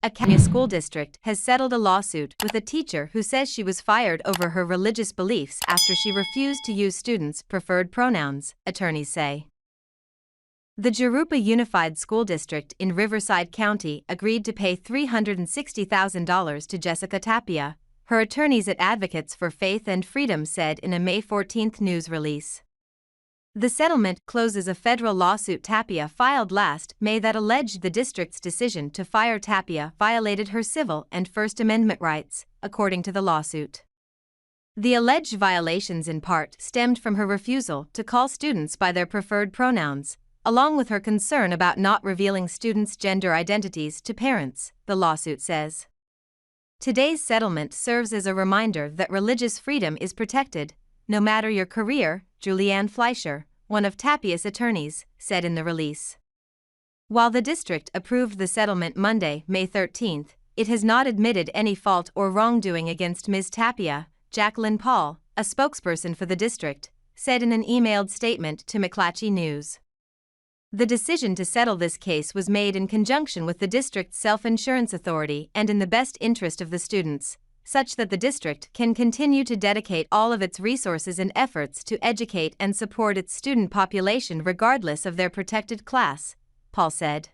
A school district has settled a lawsuit with a teacher who says she was fired over her religious beliefs after she refused to use students' preferred pronouns, attorneys say. The Jurupa Unified School District in Riverside County agreed to pay $360,000 to Jessica Tapia, her attorneys at Advocates for Faith and Freedom said in a May 14 news release. The settlement closes a federal lawsuit Tapia filed last May that alleged the district's decision to fire Tapia violated her civil and First Amendment rights, according to the lawsuit. The alleged violations in part stemmed from her refusal to call students by their preferred pronouns, along with her concern about not revealing students' gender identities to parents, the lawsuit says. Today's settlement serves as a reminder that religious freedom is protected, no matter your career, Julianne Fleischer, one of Tapia's attorneys, said in the release. While the district approved the settlement Monday, May 13, it has not admitted any fault or wrongdoing against Ms. Tapia, Jacqueline Paul, a spokesperson for the district, said in an emailed statement to McClatchy News. The decision to settle this case was made in conjunction with the district's self-insurance authority and in the best interest of the students, such that the district can continue to dedicate all of its resources and efforts to educate and support its student population regardless of their protected class, Paul said.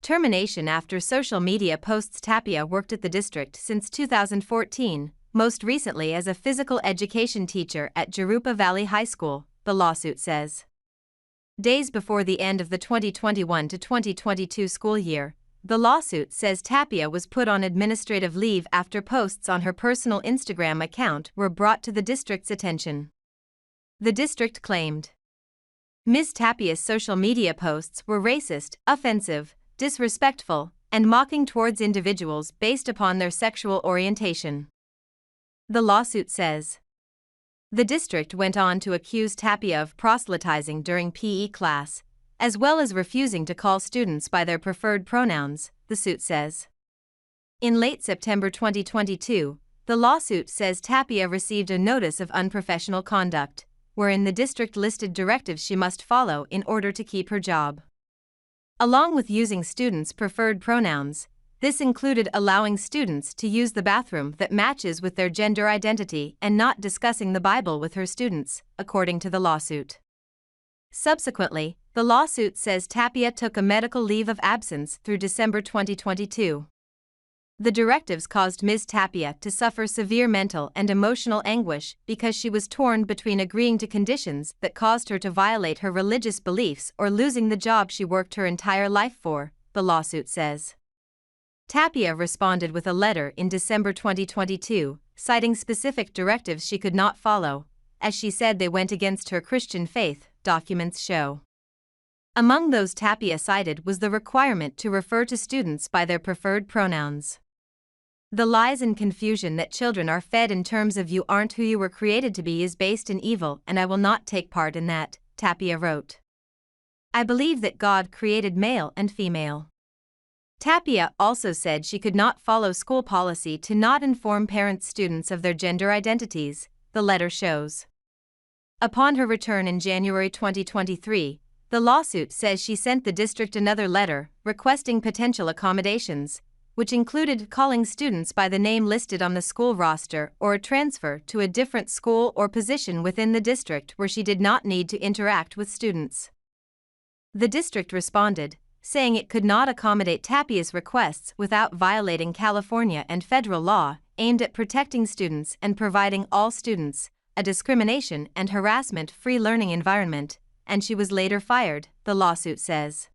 Termination after social media posts. Tapia worked at the district since 2014, most recently as a physical education teacher at Jurupa Valley High School, the lawsuit says. Days before the end of the 2021 to 2022 school year, the lawsuit says Tapia was put on administrative leave after posts on her personal Instagram account were brought to the district's attention. The district claimed Ms. Tapia's social media posts were racist, offensive, disrespectful, and mocking towards individuals based upon their sexual orientation. The lawsuit says. The district went on to accuse Tapia of proselytizing during PE class, as well as refusing to call students by their preferred pronouns, the suit says. In late September 2022, the lawsuit says Tapia received a notice of unprofessional conduct, wherein the district listed directives she must follow in order to keep her job. Along with using students' preferred pronouns, this included allowing students to use the bathroom that matches with their gender identity and not discussing the Bible with her students, according to the lawsuit. Subsequently, the lawsuit says Tapia took a medical leave of absence through December 2022. The directives caused Ms. Tapia to suffer severe mental and emotional anguish because she was torn between agreeing to conditions that caused her to violate her religious beliefs or losing the job she worked her entire life for, the lawsuit says. Tapia responded with a letter in December 2022, citing specific directives she could not follow, as she said they went against her Christian faith, documents show. Among those Tapia cited was the requirement to refer to students by their preferred pronouns. The lies and confusion that children are fed in terms of "you aren't who you were created to be" is based in evil, and I will not take part in that, Tapia wrote. I believe that God created male and female. Tapia also said she could not follow school policy to not inform students of their gender identities, the letter shows. Upon her return in January 2023, the lawsuit says she sent the district another letter requesting potential accommodations, which included calling students by the name listed on the school roster or a transfer to a different school or position within the district where she did not need to interact with students. The district responded, saying it could not accommodate Tapia's requests without violating California and federal law aimed at protecting students and providing all students a discrimination and harassment-free learning environment, and she was later fired, the lawsuit says.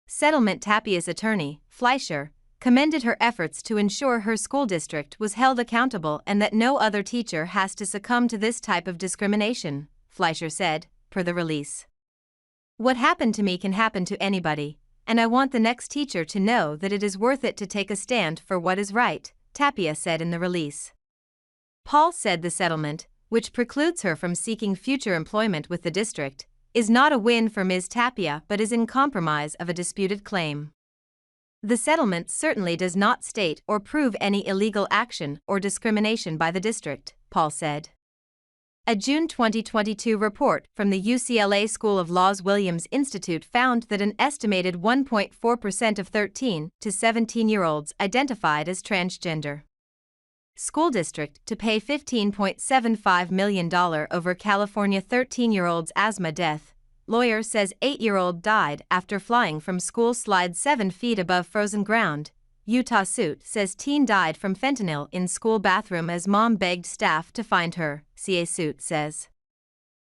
Settlement. Tapia's attorney, Fleischer, commended her efforts to ensure her school district was held accountable and that no other teacher has to succumb to this type of discrimination, Fleischer said, per the release. What happened to me can happen to anybody, and I want the next teacher to know that it is worth it to take a stand for what is right, Tapia said in the release. Paul said the settlement, which precludes her from seeking future employment with the district, is not a win for Ms. Tapia but is in compromise of a disputed claim. The settlement certainly does not state or prove any illegal action or discrimination by the district, Paul said. A June 2022 report from the UCLA School of Law's Williams Institute found that an estimated 1.4% of 13 to 17-year-olds identified as transgender. School district to pay $15.75 million over California 13-year-old's asthma death. Lawyer says 8-year-old died after flying from school slide 7 feet above frozen ground. Utah suit says teen died from fentanyl in school bathroom as mom begged staff to find her, CA suit says.